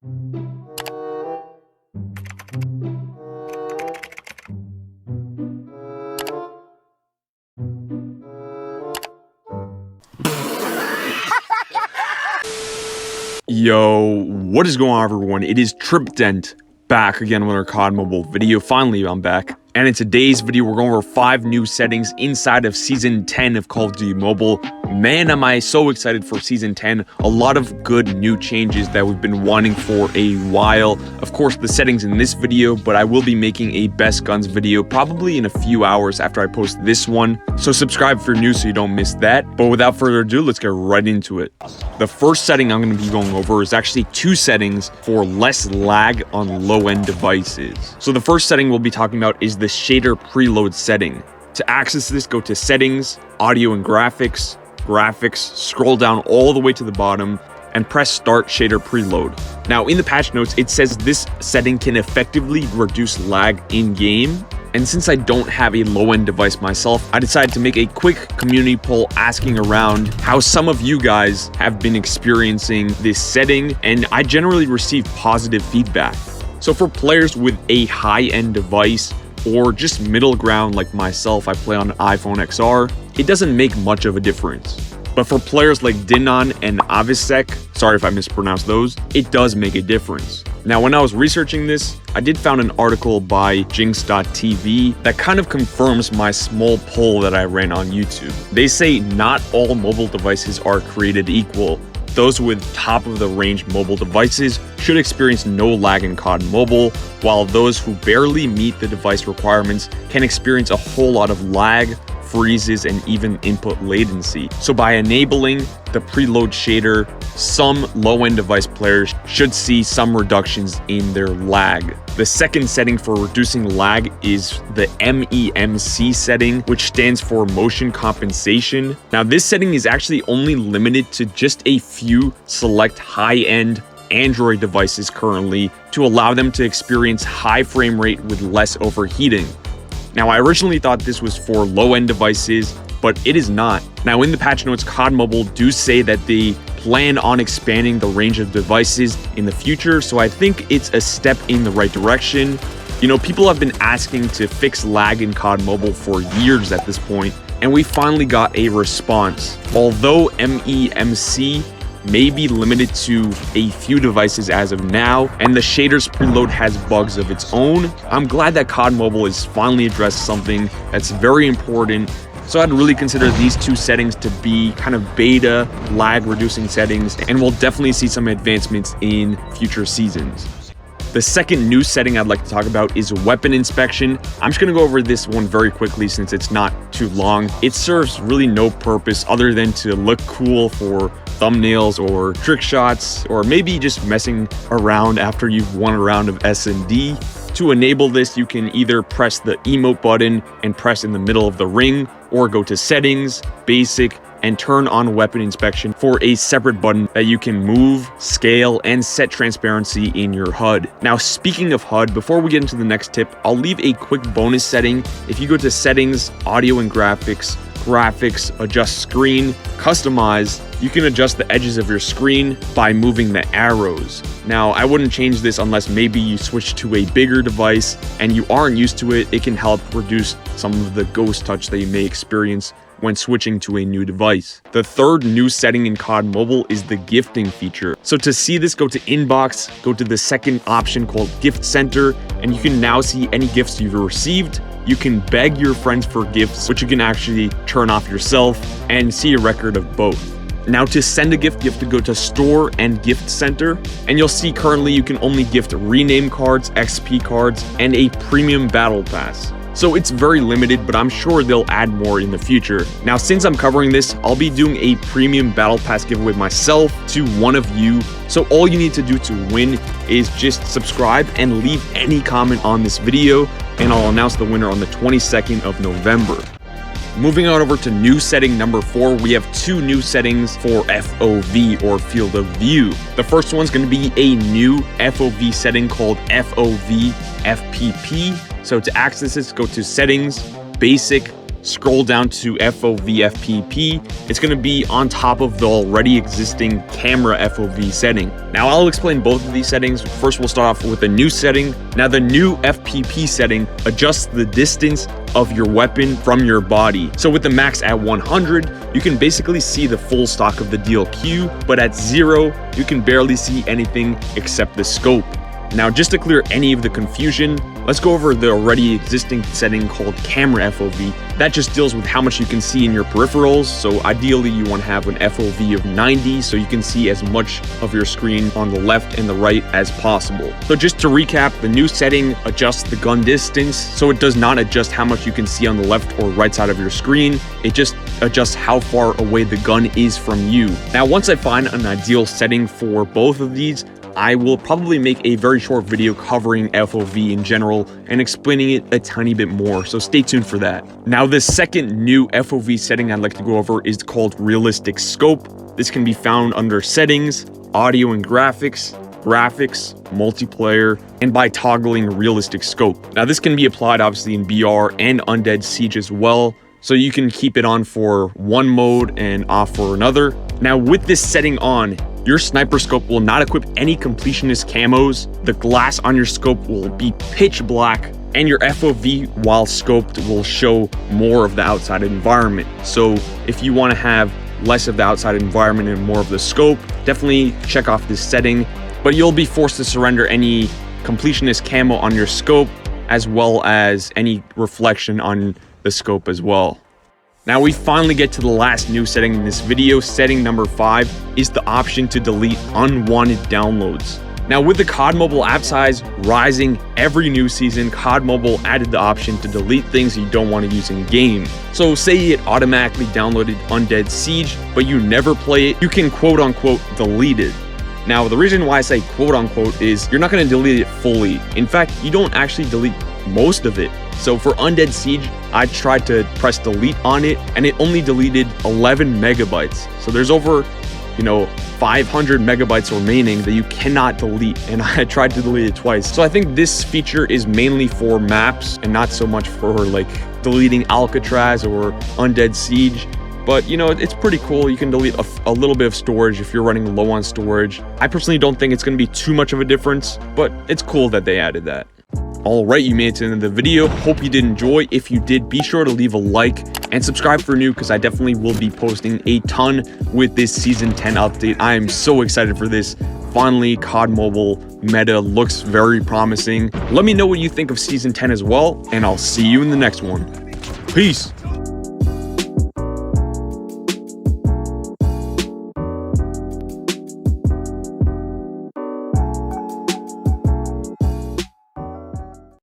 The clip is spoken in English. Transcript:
Yo, what is going on, everyone? It is Trident back again with our COD mobile video. Finally, I'm back. And in today's video, we're going over 5 new settings inside of Season 10 of Call of Duty Mobile. Man, am I so excited for Season 10. A lot of good new changes that we've been wanting for a while. Of course, the settings in this video, but I will be making a best guns video probably in a few hours after I post this one. So subscribe if you're new so you don't miss that. But without further ado, let's get right into it. The first setting I'm going to be going over is actually 2 settings for less lag on low-end devices. So the first setting we'll be talking about is the shader preload setting. To access this, go to Settings, Audio and Graphics, scroll down all the way to the bottom, and press Start Shader Preload. Now, in the patch notes, it says this setting can effectively reduce lag in-game. And since I don't have a low-end device myself, I decided to make a quick community poll asking around how some of you guys have been experiencing this setting, and I generally receive positive feedback. So for players with a high-end device, or just middle ground like myself, I play on an iPhone XR, it doesn't make much of a difference. But for players like Dinan and Avisek, sorry if I mispronounced those, it does make a difference. Now, when I was researching this, I did found an article by Jinx.tv that kind of confirms my small poll that I ran on YouTube. They say not all mobile devices are created equal. Those with top-of-the-range mobile devices should experience no lag in COD Mobile, while those who barely meet the device requirements can experience a whole lot of lag, freezes, and even input latency. So by enabling the preload shader, some low-end device players should see some reductions in their lag. The second setting for reducing lag is the MEMC setting, which stands for motion compensation. Now, this setting is actually only limited to just a few select high-end Android devices currently to allow them to experience high frame rate with less overheating. Now, I originally thought this was for low-end devices, but it is not. Now, in the patch notes, COD Mobile do say that they plan on expanding the range of devices in the future, so I think it's a step in the right direction. You know, people have been asking to fix lag in COD Mobile for years at this point, and we finally got a response. Although MEMC may be limited to a few devices as of now, and the shader's preload has bugs of its own, I'm glad that COD Mobile has finally addressed something that's very important. So I'd really consider these 2 settings to be kind of beta lag reducing settings, and we'll definitely see some advancements in future seasons. The second new setting I'd like to talk about is weapon inspection. I'm just going to go over this one very quickly since it's not too long. It serves really no purpose other than to look cool for thumbnails or trick shots, or maybe just messing around after you've won a round of S&D. To enable this, you can either press the emote button and press in the middle of the ring, or go to Settings, Basic, and turn on weapon inspection for a separate button that you can move, scale, and set transparency in your HUD. Now, speaking of HUD, before we get into the next tip, I'll leave a quick bonus setting. If you go to Settings, Audio and Graphics, Adjust Screen, Customize, you can adjust the edges of your screen by moving the arrows. Now, I wouldn't change this unless maybe you switch to a bigger device and you aren't used to it. It can help reduce some of the ghost touch that you may experience when switching to a new device. The third new setting in COD Mobile is the gifting feature. So to see this, go to Inbox, go to the second option called Gift Center, and you can now see any gifts you've received. You can beg your friends for gifts, which you can actually turn off yourself, and see a record of both. Now, to send a gift, you have to go to Store and Gift Center, and you'll see currently you can only gift rename cards, XP cards, and a premium battle pass. So it's very limited, but I'm sure they'll add more in the future. Now, since I'm covering this, I'll be doing a premium battle pass giveaway myself to one of you. So all you need to do to win is just subscribe and leave any comment on this video, and I'll announce the winner on the 22nd of November. Moving on over to new setting number 4, we have 2 new settings for FOV, or field of view. The first one's going to be a new FOV setting called FOV FPP. So to access this, go to Settings, Basic, scroll down to FOV FPP, it's going to be on top of the already existing camera FOV setting. Now I'll explain both of these settings. First, we'll start off with the new setting. Now the new FPP setting adjusts the distance of your weapon from your body. So with the max at 100, you can basically see the full stock of the DLQ, but at 0, you can barely see anything except the scope. Now, just to clear any of the confusion, let's go over the already existing setting called camera FOV. That just deals with how much you can see in your peripherals. So ideally you want to have an FOV of 90 so you can see as much of your screen on the left and the right as possible. So just to recap, the new setting adjusts the gun distance, so it does not adjust how much you can see on the left or right side of your screen. It just adjusts how far away the gun is from you. Now, once I find an ideal setting for both of these, I will probably make a very short video covering FOV in general and explaining it a tiny bit more, so stay tuned for that. Now, the second new FOV setting I'd like to go over is called Realistic Scope. This can be found under Settings, Audio and Graphics, Multiplayer, and by toggling Realistic Scope. Now, this can be applied obviously in BR and Undead Siege as well, so you can keep it on for one mode and off for another. Now, with this setting on, your sniper scope will not equip any completionist camos, the glass on your scope will be pitch black, and your FOV while scoped will show more of the outside environment. So if you want to have less of the outside environment and more of the scope, definitely check off this setting, but you'll be forced to surrender any completionist camo on your scope as well as any reflection on the scope as well. Now we finally get to the last new setting in this video. Setting number 5 is the option to delete unwanted downloads. Now, with the COD Mobile app size rising every new season, COD Mobile added the option to delete things you don't want to use in game. So say it automatically downloaded Undead Siege, but you never play it, you can quote unquote delete it. Now, the reason why I say quote unquote is you're not going to delete it fully. In fact, you don't actually delete most of it. So for Undead Siege, I tried to press delete on it and it only deleted 11 megabytes. So there's over, 500 megabytes remaining that you cannot delete, and I tried to delete it twice. So I think this feature is mainly for maps and not so much for like deleting Alcatraz or Undead Siege. But it's pretty cool. You can delete a little bit of storage if you're running low on storage. I personally don't think it's going to be too much of a difference, but it's cool that they added that. Alright, you made it to the end of the video. Hope you did enjoy. If you did, be sure to leave a like and subscribe for new, because I definitely will be posting a ton with this Season 10 update. I am so excited for this. Finally, COD Mobile meta looks very promising. Let me know what you think of Season 10 as well, and I'll see you in the next one. Peace!